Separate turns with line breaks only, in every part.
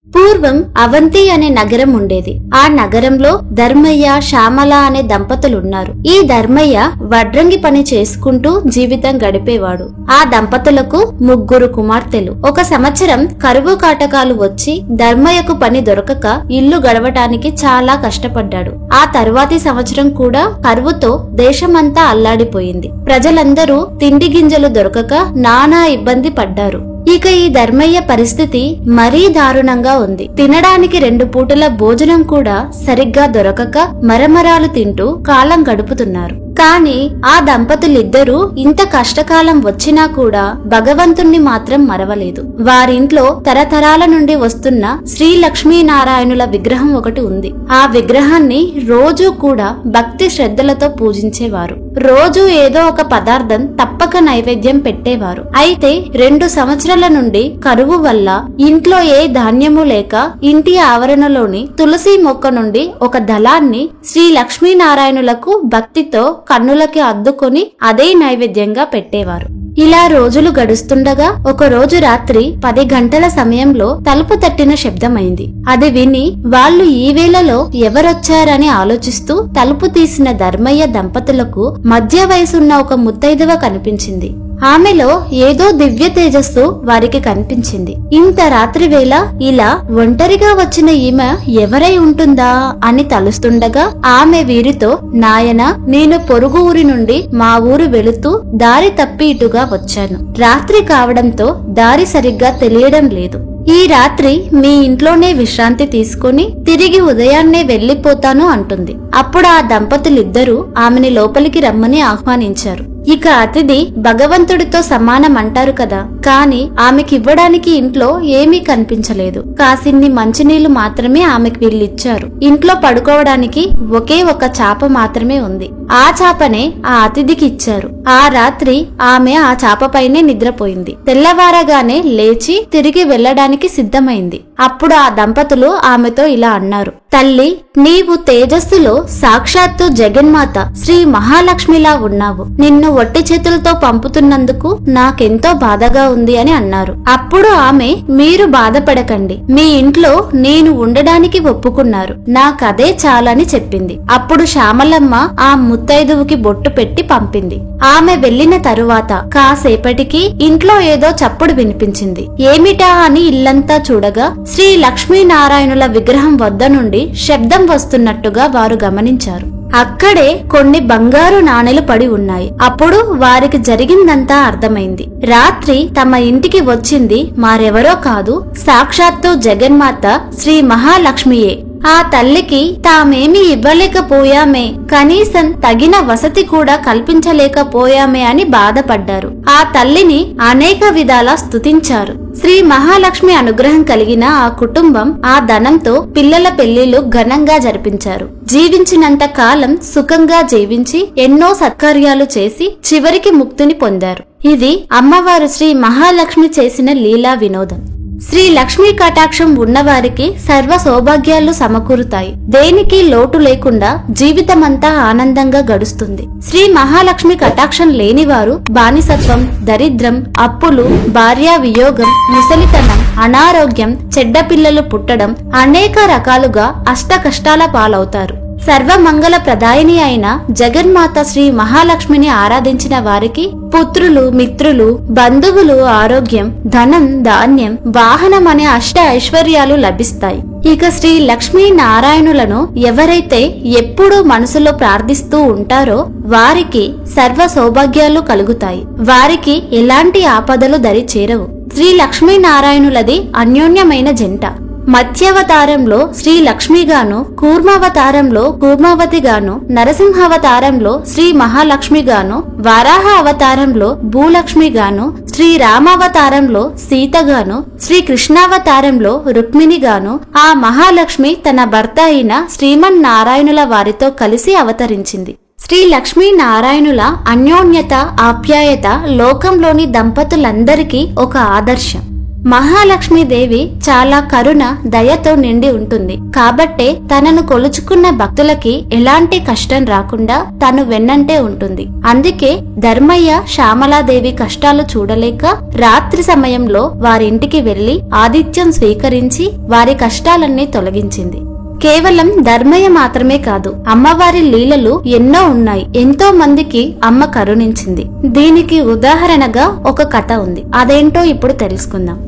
పూర్వం అవంతి అనే నగరం ఉండేది. ఆ నగరంలో ధర్మయ్య, శ్యామల అనే దంపతులున్నారు. ఈ ధర్మయ్య వడ్రంగి పని చేసుకుంటూ జీవితం గడిపేవాడు. ఆ దంపతులకు 3 కుమార్తెలు. ఒక సంవత్సరం కరువు కాటకాలు వచ్చి ధర్మయ్యకు పని దొరకక ఇల్లు గడవటానికి చాలా కష్టపడ్డాడు. ఆ తరువాతి సంవత్సరం కూడా కరువుతో దేశమంతా అల్లాడిపోయింది. ప్రజలందరూ తిండి గింజలు దొరకక నానా ఇబ్బంది పడ్డారు. ఇక ఈ ధర్మయ్య పరిస్థితి మరీ దారుణంగా ఉంది. తినడానికి 2 పూటల భోజనం కూడా సరిగ్గా దొరకక మరమరాలు తింటూ కాలం గడుపుతున్నారు. కాని ఆ దంపతులిద్దరూ ఇంత కష్టకాలం వచ్చినా కూడా భగవంతుణ్ణి మాత్రం మరవలేదు. వారింట్లో తరతరాల నుండి వస్తున్న శ్రీ లక్ష్మీనారాయణుల విగ్రహం ఒకటి ఉంది. ఆ విగ్రహాన్ని రోజూ కూడా భక్తి శ్రద్ధలతో పూజించేవారు. రోజు ఏదో ఒక పదార్థం తప్పక నైవేద్యం పెట్టేవారు. అయితే 2 సంవత్సరాల నుండి కరువు వల్ల ఇంట్లో ఏ ధాన్యము లేక ఇంటి ఆవరణలోని తులసి మొక్క నుండి ఒక దళాన్ని శ్రీ లక్ష్మీనారాయణులకు భక్తితో కన్నులకి అద్దుకొని అదే నైవేద్యంగా పెట్టేవారు. ఇలా రోజులు గడుస్తుండగా ఒక రోజు రాత్రి 10 గంటల సమయంలో తలుపు తట్టిన శబ్దమైంది. అది విని వాళ్ళు ఈ వేళలో ఎవరొచ్చారని ఆలోచిస్తూ తలుపు తీసిన ధర్మయ్య దంపతులకు మధ్య వయసున్న ఒక ముత్తైదువ కనిపించింది. ఆమెలో ఏదో దివ్య తేజస్సు వారికి కనిపించింది. ఇంత రాత్రి వేళ ఇలా ఒంటరిగా వచ్చిన ఈమె ఎవరై ఉంటుందా అని తలుస్తుండగా ఆమె వీరితో, నాయనా, నేను పొరుగు ఊరి నుండి మా ఊరు వెళుతూ దారి తప్పి ఇటుగా వచ్చాను. రాత్రి కావడంతో దారి సరిగ్గా తెలియడం లేదు. ఈ రాత్రి మీ ఇంట్లోనే విశ్రాంతి తీసుకుని తిరిగి ఉదయాన్నే వెళ్లిపోతాను అంటుంది. అప్పుడు ఆ దంపతులిద్దరూ ఆమెని లోపలికి రమ్మని ఆహ్వానించారు. ఇక అతిథి భగవంతుడితో సమానం అంటారు కదా, కాని ఆమెకివ్వడానికి ఇంట్లో ఏమీ కనిపించలేదు. కాసిన్ని మంచినీళ్లు మాత్రమే ఆమెకు వీళ్ళిచ్చారు. ఇంట్లో పడుకోవడానికి ఒకే ఒక చాప మాత్రమే ఉంది. ఆ చాపనే ఆ అతిథికి ఇచ్చారు. ఆ రాత్రి ఆమె ఆ చాపపైనే నిద్రపోయింది. తెల్లవారగానే లేచి తిరిగి వెళ్లడానికి సిద్ధమైంది. అప్పుడు ఆ దంపతులు ఆమెతో ఇలా అన్నారు, తల్లి, నీవు తేజస్సులో సాక్షాత్తు జగన్మాత శ్రీ మహాలక్ష్మిలా ఉన్నావు. నిన్ను ఒట్టి చేతులతో పంపుతున్నందుకు నాకెంతో బాధగా ఉంది అని అన్నారు. అప్పుడు ఆమె, మీరు బాధపడకండి, మీ ఇంట్లో నేను ఉండడానికి ఒప్పుకున్నారు, నాకదే చాలని చెప్పింది. అప్పుడు శ్యామలమ్మ ఆ ముత్తైదువుకి బొట్టు పెట్టి పంపింది. ఆమె వెళ్లిన తరువాత కాసేపటికి ఇంట్లో ఏదో చప్పుడు వినిపించింది. ఏమిటా అని ఇల్లంతా చూడగా శ్రీ లక్ష్మీనారాయణుల విగ్రహం వద్ద నుండి శబ్దం వస్తున్నట్టుగా వారు గమనించారు. అక్కడే కొన్ని బంగారు నాణెలు పడి ఉన్నాయి. అప్పుడు వారికి జరిగిందంతా అర్థమైంది. రాత్రి తమ ఇంటికి వచ్చింది మరెవరో కాదు, సాక్షాత్తు జగన్మాత శ్రీ మహాలక్ష్మియే. ఆ తల్లికి తామేమీ ఇవ్వలేకపోయామే, కనీసం తగిన వసతి కూడా కల్పించలేకపోయామే అని బాధపడ్డారు. ఆ తల్లిని అనేక విధాలా స్తుతించారు. శ్రీ మహాలక్ష్మి అనుగ్రహం కలిగిన ఆ కుటుంబం ఆ ధనంతో పిల్లల పెళ్లిళ్లు ఘనంగా జరిపించారు. జీవించినంత కాలం సుఖంగా జీవించి ఎన్నో సత్కార్యాలు చేసి చివరికి ముక్తిని పొందారు. ఇది అమ్మవారు శ్రీ మహాలక్ష్మి చేసిన లీలా వినోదం. శ్రీ లక్ష్మీ కటాక్షం ఉన్నవారికి సర్వ సౌభాగ్యాలు సమకూరుతాయి. దేనికి లోటు లేకుండా జీవితమంతా ఆనందంగా గడుస్తుంది. శ్రీ మహాలక్ష్మి కటాక్షం లేనివారు బానిసత్వం, దరిద్రం, అప్పులు, భార్యా వియోగం, ముసలితనం, అనారోగ్యం, చెడ్డ పిల్లలు పుట్టడం, అనేక రకాలుగా అష్ట కష్టాల పాలవుతారు. సర్వమంగళ ప్రదాయిని అయిన జగన్మాత శ్రీ మహాలక్ష్మిని ఆరాధించిన వారికి పుత్రులు, మిత్రులు, బంధువులు, ఆరోగ్యం, ధనం, ధాన్యం, వాహనం అనే అష్ట ఐశ్వర్యాలు లభిస్తాయి. ఇక శ్రీ లక్ష్మీ నారాయణులను ఎవరైతే ఎప్పుడూ మనసులో ప్రార్థిస్తూ ఉంటారో వారికి సర్వ సౌభాగ్యాలు కలుగుతాయి. వారికి ఎలాంటి ఆపదలు దరి చేరవు. శ్రీ లక్ష్మీ నారాయణులది అన్యోన్యమైన జంట. మత్స్యావతారంలో శ్రీ లక్ష్మిగాను, కూర్మావతారంలో కూర్మావతిగాను, నరసింహావతారంలో శ్రీ మహాలక్ష్మిగాను, వరాహ అవతారంలో భూలక్ష్మిగాను, శ్రీ రామావతారంలో సీతగాను, శ్రీ కృష్ణావతారంలో రుక్మిణిగాను ఆ మహాలక్ష్మి తన భర్త అయిన శ్రీమన్నారాయణుల వారితో కలిసి అవతరించింది. శ్రీ లక్ష్మీ నారాయణుల అన్యోన్యత, ఆప్యాయత లోకంలోని దంపతులందరికీ ఒక ఆదర్శం. మహాలక్ష్మీదేవి చాలా కరుణ, దయతో నిండి ఉంటుంది. కాబట్టే తనను కొలుచుకున్న భక్తులకి ఎలాంటి కష్టం రాకుండా తను వెన్నంటే ఉంటుంది. అందుకే ధర్మయ్య శ్యామలాదేవి కష్టాలు చూడలేక రాత్రి సమయంలో వారింటికి వెళ్లి ఆతిథ్యం స్వీకరించి వారి కష్టాలన్నీ తొలగించింది. కేవలం ధర్మయ్య మాత్రమే కాదు, అమ్మవారి లీలలు ఎన్నో ఉన్నాయి. ఎంతో మందికి అమ్మ కరుణించింది. దీనికి ఉదాహరణగా ఒక కథ ఉంది. అదేంటో ఇప్పుడు తెలుసుకుందాం.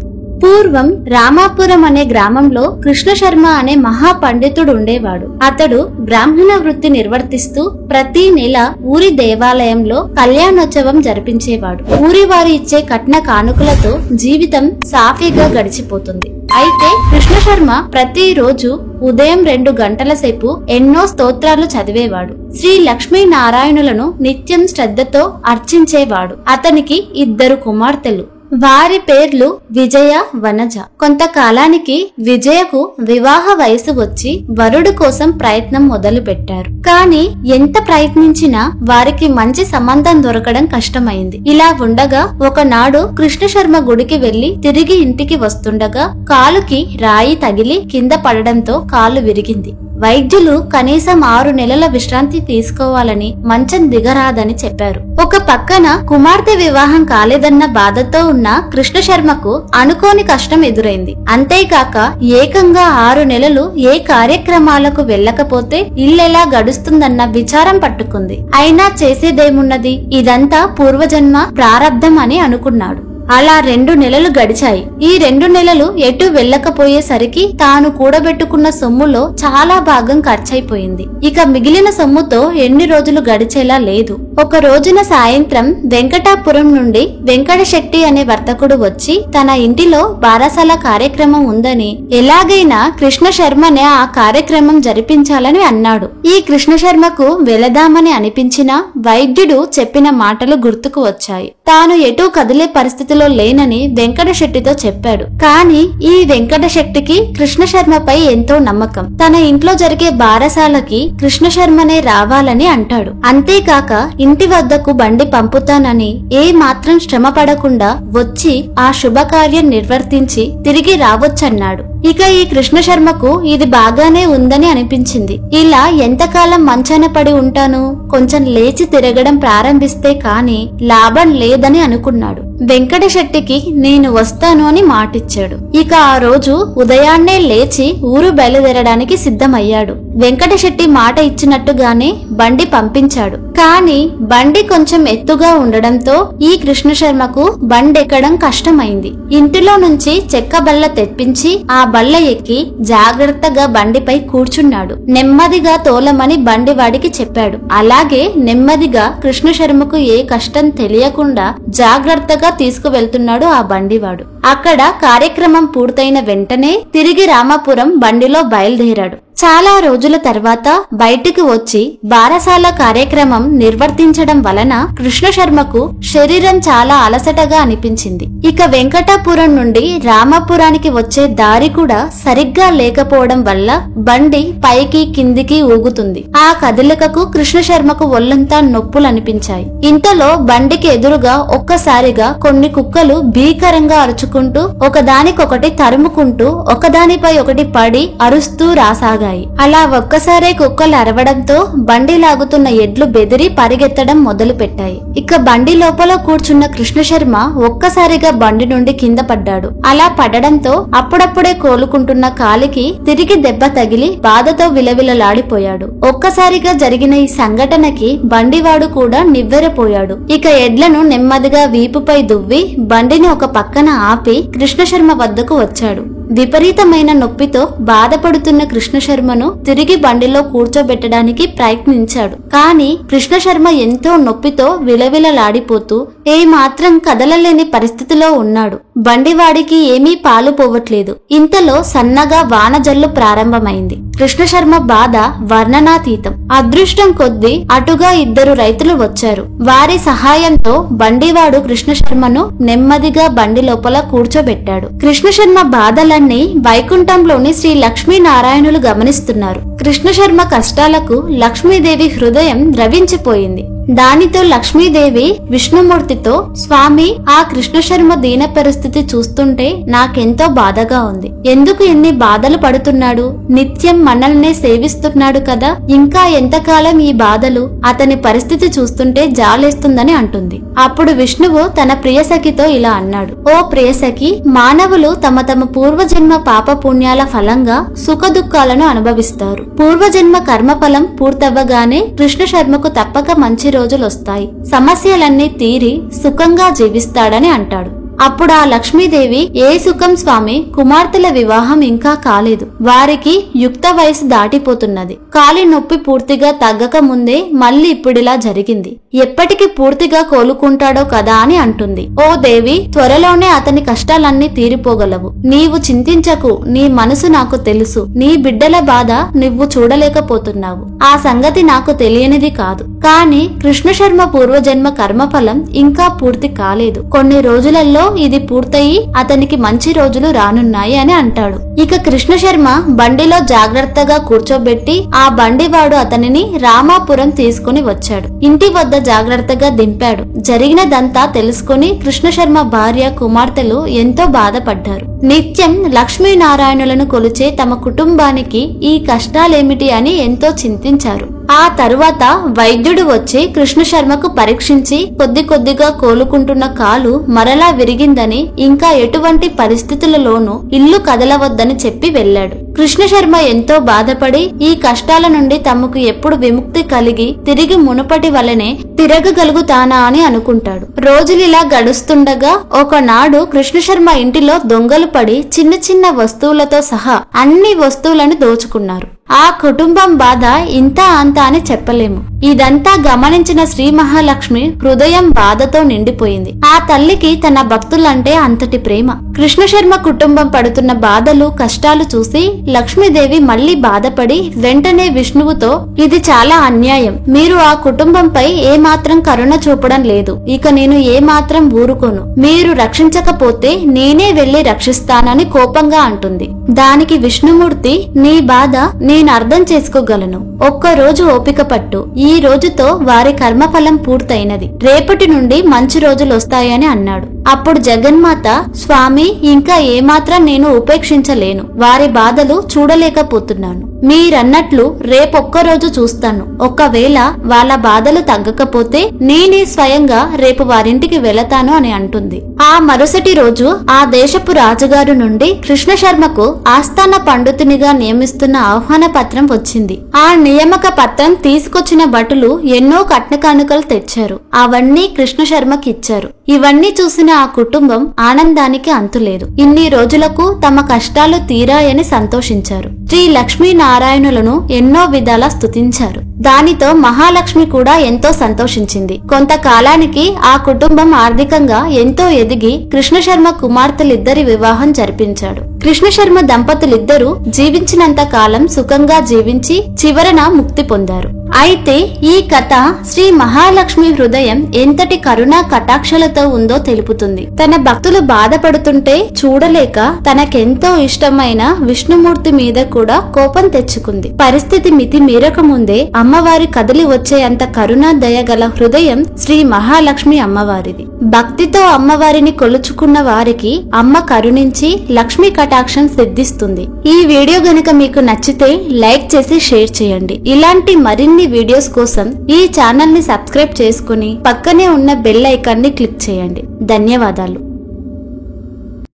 పూర్వం రామాపురం అనే గ్రామంలో కృష్ణ శర్మ అనే మహాపండితుడు ఉండేవాడు. అతడు బ్రాహ్మణ వృత్తి నిర్వర్తిస్తూ ప్రతి నెల ఊరి దేవాలయంలో కళ్యాణోత్సవం జరిపించేవాడు. ఊరి వారు ఇచ్చే కట్న కానుకలతో జీవితం సాఫీగా గడిచిపోతుంది. అయితే కృష్ణ శర్మ ప్రతి రోజు ఉదయం 2 గంటల సేపు ఎన్నో స్తోత్రాలు చదివేవాడు. శ్రీ లక్ష్మీనారాయణులను నిత్యం శ్రద్ధతో అర్చించేవాడు. అతనికి 2 కుమార్తెలు. వారి పేర్లు విజయ, వనజ. కొంతకాలానికి విజయకు వివాహ వయసు వచ్చి వరుడు కోసం ప్రయత్నం మొదలు పెట్టారు. కానీ ఎంత ప్రయత్నించినా వారికి మంచి సంబంధం దొరకడం కష్టమైంది. ఇలా ఉండగా ఒకనాడు కృష్ణ శర్మ గుడికి వెళ్లి తిరిగి ఇంటికి వస్తుండగా కాలుకి రాయి తగిలి కింద పడడంతో కాలు విరిగింది. వైద్యులు కనీసం 6 నెలల విశ్రాంతి తీసుకోవాలని, మంచం దిగరాదని చెప్పారు. ఒక పక్కన కుమార్తె వివాహం కాలేదన్న బాధతో ఉన్న కృష్ణ శర్మకు అనుకోని కష్టం ఎదురైంది. అంతేకాక ఏకంగా 6 నెలలు ఏ కార్యక్రమాలకు వెళ్లకపోతే ఇల్లెలా గడుస్తుందన్న విచారం పట్టుకుంది. అయినా చేసేదేమున్నది, ఇదంతా పూర్వజన్మ ప్రారబ్ధం అని అనుకున్నాడు. అలా 2 నెలలు గడిచాయి. ఈ 2 నెలలు ఎటు వెళ్లకపోయేసరికి తాను కూడబెట్టుకున్న సొమ్ములో చాలా భాగం ఖర్చయిపోయింది. ఇక మిగిలిన సొమ్ముతో ఎన్ని రోజులు గడిచేలా లేదు. ఒక రోజున సాయంత్రం వెంకటాపురం నుండి వెంకటశెట్టి అనే వర్తకుడు వచ్చి తన ఇంటిలో బారసాల కార్యక్రమం ఉందని, ఎలాగైనా కృష్ణ శర్మనే ఆ కార్యక్రమం జరిపించాలని అన్నాడు. ఈ కృష్ణ శర్మకు వెళదామని అనిపించినా వైద్యుడు చెప్పిన మాటలు గుర్తుకు వచ్చాయి. తాను ఎటూ కదిలే పరిస్థితిలో లేనని వెంకటశెట్టితో చెప్పాడు. కానీ ఈ వెంకటశెట్టికి కృష్ణ శర్మపై ఎంతో నమ్మకం. తన ఇంట్లో జరిగే బారసాలకి కృష్ణ శర్మనే రావాలని అంటాడు. అంతేకాక ఇంటి వద్దకు బండి పంపుతానని, ఏ మాత్రం శ్రమ పడకుండా వచ్చి ఆ శుభకార్యం నిర్వర్తించి తిరిగి రావచ్చన్నాడు. ఇక ఈ కృష్ణ శర్మకు ఇది బాగానే ఉందని అనిపించింది. ఇలా ఎంతకాలం మంచాన పడి ఉంటాను, కొంచెం లేచి తిరగడం ప్రారంభిస్తే కాని లాభం లేదని అనుకున్నాడు. వెంకటశెట్టికి నేను వస్తాను అని మాటిచ్చాడు. ఇక ఆ రోజు ఉదయాన్నే లేచి ఊరు బయలుదేరడానికి సిద్ధమయ్యాడు. వెంకటశెట్టి మాట ఇచ్చినట్టుగానే బండి పంపించాడు. కానీ బండి కొంచెం ఎత్తుగా ఉండడంతో ఈ కృష్ణ శర్మకు బండెక్కడం కష్టమైంది. ఇంటిలో నుంచి చెక్క బల్ల తెప్పించి ఆ బల్ల ఎక్కి జాగ్రత్తగా బండిపై కూర్చున్నాడు. నెమ్మదిగా తోలమని బండివాడికి చెప్పాడు. అలాగే నెమ్మదిగా కృష్ణ శర్మకు ఏ కష్టం తెలియకుండా జాగ్రత్తగా తీసుకువెళ్తున్నాడు ఆ బండివాడు. అక్కడ కార్యక్రమం పూర్తయిన వెంటనే తిరిగి రామాపురం బండిలో బయలుదేరాడు. చాలా రోజుల తర్వాత బయటికి వచ్చి బారసాల కార్యక్రమం నిర్వర్తించడం వలన కృష్ణ శర్మకు శరీరం చాలా అలసటగా అనిపించింది. ఇక వెంకటాపురం నుండి రామాపురానికి వచ్చే దారి కూడా సరిగ్గా లేకపోవడం వల్ల బండి పైకి కిందికి ఊగుతుంది. ఆ కదలికకు కృష్ణ శర్మకు ఒళ్ళంతా నొప్పులు అనిపించాయి. ఇంతలో బండికి ఎదురుగా ఒక్కసారిగా కొన్ని కుక్కలు భీకరంగా అరుచుకుంటూ ఒకదానికొకటి తరుముకుంటూ ఒకదానిపై ఒకటి పడి అరుస్తూ రాసాగాయి. అలా ఒక్కసారే కుక్కలు అరవడంతో బండి లాగుతున్న ఎడ్లు బెదిరి పరిగెత్తడం మొదలు పెట్టాయి. ఇక బండి లోపల కూర్చున్న కృష్ణ శర్మ ఒక్కసారిగా బండి నుండి కింద పడ్డాడు. అలా పడడంతో అప్పుడప్పుడే కోలుకుంటున్న కాలికి తిరిగి దెబ్బ తగిలి బాధతో విలవిలలాడిపోయాడు. ఒక్కసారిగా జరిగిన ఈ సంఘటనకి బండివాడు కూడా నివ్వెరపోయాడు. ఇక ఎడ్లను నెమ్మదిగా వీపుపై దువ్వి బండిని ఒక పక్కన ఆపి కృష్ణ శర్మ వద్దకు వచ్చాడు. విపరీతమైన నొప్పితో బాధపడుతున్న కృష్ణ శర్మను తిరిగి బండిలో కూర్చోబెట్టడానికి ప్రయత్నించాడు. కానీ కృష్ణ శర్మ ఎంతో నొప్పితో విలవిలలాడిపోతూ ఏ మాత్రం కదలలేని పరిస్థితిలో ఉన్నాడు. బండివాడికి ఏమీ పాలు పోవట్లేదు. ఇంతలో సన్నగా వానజల్లు ప్రారంభమైంది. కృష్ణ శర్మ బాధ వర్ణనాతీతం. అదృష్టం కొద్దీ అటుగా 2 రైతులు వచ్చారు. వారి సహాయంతో బండివాడు కృష్ణ శర్మను నెమ్మదిగా బండి లోపల కూర్చోబెట్టాడు. కృష్ణ శర్మ బాధలన్నీ వైకుంఠంలోని శ్రీ లక్ష్మీనారాయణులు గమనిస్తున్నారు. కృష్ణ శర్మ కష్టాలకు లక్ష్మీదేవి హృదయం ద్రవించిపోయింది. దానితో లక్ష్మీదేవి విష్ణుమూర్తితో, స్వామి, ఆ కృష్ణ శర్మ దీన పరిస్థితి చూస్తుంటే నాకెంతో బాధగా ఉంది. ఎందుకు ఎన్ని బాధలు పడుతున్నాడు? నిత్యం మనల్నే సేవిస్తున్నాడు కదా, ఇంకా ఎంతకాలం ఈ బాధలు? అతని పరిస్థితి చూస్తుంటే జాలేస్తుందని అంటుంది. అప్పుడు విష్ణువు తన ప్రియసఖితో ఇలా అన్నాడు. ఓ ప్రియసఖి, మానవులు తమ తమ పూర్వజన్మ పాప పుణ్యాల ఫలంగా సుఖ దుఃఖాలను అనుభవిస్తారు. పూర్వజన్మ కర్మఫలం పూర్తవ్వగానే కృష్ణ శర్మకు తప్పక మంచి రోజులు వస్తాయి. సమస్యలన్నీ తీరి సుఖంగా జీవిస్తాడని అంటాడు. అప్పుడు ఆ లక్ష్మీదేవి, ఏ సుఖం స్వామి, కుమార్తెల వివాహం ఇంకా కాలేదు. వారికి యుక్త వయసు దాటిపోతున్నది. కాలి నొప్పి పూర్తిగా తగ్గక ముందే మళ్ళీ ఇప్పుడిలా జరిగింది. ఎప్పటికి పూర్తిగా కోలుకుంటాడో కదా అని అంటుంది. ఓ దేవి, త్వరలోనే అతని కష్టాలన్నీ తీరిపోగలవు. నీవు చింతించకు. నీ మనసు నాకు తెలుసు. నీ బిడ్డల బాధ నువ్వు చూడలేకపోతున్నావు. ఆ సంగతి నాకు తెలియనిది కాదు. కాని కృష్ణ శర్మ పూర్వజన్మ కర్మఫలం ఇంకా పూర్తి కాలేదు. కొన్ని రోజులలో ఇది పూర్తయి అతనికి మంచి రోజులు రానున్నాయి అని అంటాడు. ఇక కృష్ణ శర్మ బండిలో జాగ్రత్తగా కూర్చోబెట్టి ఆ బండివాడు అతనిని రామాపురం తీసుకుని వచ్చాడు. ఇంటి వద్ద జాగ్రత్తగా దింపాడు. జరిగినదంతా తెలుసుకుని కృష్ణ శర్మ భార్య, కుమార్తెలు ఎంతో బాధపడ్డారు. నిత్యం లక్ష్మీనారాయణులను కొలిచే తమ కుటుంబానికి ఈ కష్టాలేమిటి అని ఎంతో చింతించారు. ఆ తరువాత వైద్యుడు వచ్చి కృష్ణ శర్మకు పరీక్షించి కొద్ది కొద్దిగా కోలుకుంటున్న కాలు మరలా విరిగిందని, ఇంకా ఎటువంటి పరిస్థితులలోనూ ఇల్లు కదలవద్దని చెప్పి వెళ్లాడు. కృష్ణ శర్మ ఎంతో బాధపడి ఈ కష్టాల నుండి తమకు ఎప్పుడు విముక్తి కలిగి తిరిగి మునుపటి వలనే తిరగగలుగుతానా అని అనుకుంటాడు. రోజులిలా గడుస్తుండగా ఒకనాడు కృష్ణ శర్మ ఇంటిలో దొంగలు పడి చిన్న చిన్న వస్తువులతో సహా అన్ని వస్తువులను దోచుకున్నారు. ఆ కుటుంబం బాధ ఇంత అంత అని చెప్పలేము. ఇదంతా గమనించిన శ్రీ మహాలక్ష్మి హృదయం బాధతో నిండిపోయింది. ఆ తల్లికి తన భక్తులంటే అంతటి ప్రేమ. కృష్ణ శర్మ కుటుంబం పడుతున్న బాధలు, కష్టాలు చూసి లక్ష్మీదేవి మళ్లీ బాధపడి వెంటనే విష్ణువుతో, ఇది చాలా అన్యాయం. మీరు ఆ కుటుంబంపై ఏమాత్రం కరుణ చూపడం లేదు. ఇక నేను ఏమాత్రం ఊరుకోను. మీరు రక్షించకపోతే నేనే వెళ్లి రక్షిస్తానని కోపంగా అంటుంది. దానికి విష్ణుమూర్తి, నీ బాధ నేను అర్థం చేసుకోగలను. ఒక్కరోజు ఓపిక పట్టు. ఈ రోజుతో వారి కర్మఫలం పూర్తయినది. రేపటి నుండి మంచి రోజులు వస్తాయని అన్నాడు. అప్పుడు జగన్మాత, స్వామి, ఇంకా ఏమాత్రం నేను ఉపేక్షించలేను. వారి బాధలు చూడలేకపోతున్నాను. మీరన్నట్లు రేపొక్కరోజు చూస్తాను. ఒకవేళ వాళ్ళ బాధలు తగ్గకపోతే నేనే స్వయంగా రేపు వారింటికి వెళతాను అని అంటుంది. ఆ మరుసటి రోజు ఆ దేశపు రాజుగారు నుండి కృష్ణ శర్మకు ఆస్థాన పండితునిగా నియమిస్తున్న ఆహ్వాన పత్రం వచ్చింది. ఆ నియామక పత్రం తీసుకొచ్చిన భటులు ఎన్నో కట్న కానుకలు తెచ్చారు. అవన్నీ కృష్ణ శర్మకి ఇచ్చారు. ఇవన్నీ చూసిన ఆ కుటుంబం ఆనందానికి అంతులేదు. ఇన్ని రోజులకు తమ కష్టాలు తీరాయని సంతోషించారు. శ్రీ లక్ష్మీనారాయణులను ఎన్నో విధాలా స్తుతించారు. దానితో మహాలక్ష్మి కూడా ఎంతో సంతోషించింది. కొంతకాలానికి ఆ కుటుంబం ఆర్థికంగా ఎంతో ఎదిగి కృష్ణ శర్మ కుమార్తెలిద్దరి వివాహం జరిపించాడు. కృష్ణ శర్మ దంపతులిద్దరూ జీవించినంత కాలం సుఖంగా జీవించి చివరన ముక్తి పొందారు. అయితే ఈ కథ శ్రీ మహాలక్ష్మి హృదయం ఎంతటి కరుణా కటాక్షలతో ఉందో తెలుపుతుంది. తన భక్తులు బాధపడుతుంటే చూడలేక తనకెంతో ఇష్టమైన విష్ణుమూర్తి మీద కూడా కోపం తెచ్చుకుంది. పరిస్థితి మితి మీరక ముందే అమ్మవారి కదిలి వచ్చే అంత కరుణా దయగల హృదయం శ్రీ మహాలక్ష్మి అమ్మవారిది. భక్తితో అమ్మవారిని కొలుచుకున్న వారికి అమ్మ కరుణించి లక్ష్మీ కటాక్షం సిద్ధిస్తుంది. ఈ వీడియో గనుక మీకు నచ్చితే లైక్ చేసి షేర్ చేయండి. ఇలాంటి మరిన్ని వీడియోస్ కోసం ఈ ఛానల్ ని సబ్స్క్రైబ్ చేసుకుని పక్కనే ఉన్న బెల్ ఐకాన్ ని క్లిక్ చేయండి. ధన్యవాదాలు.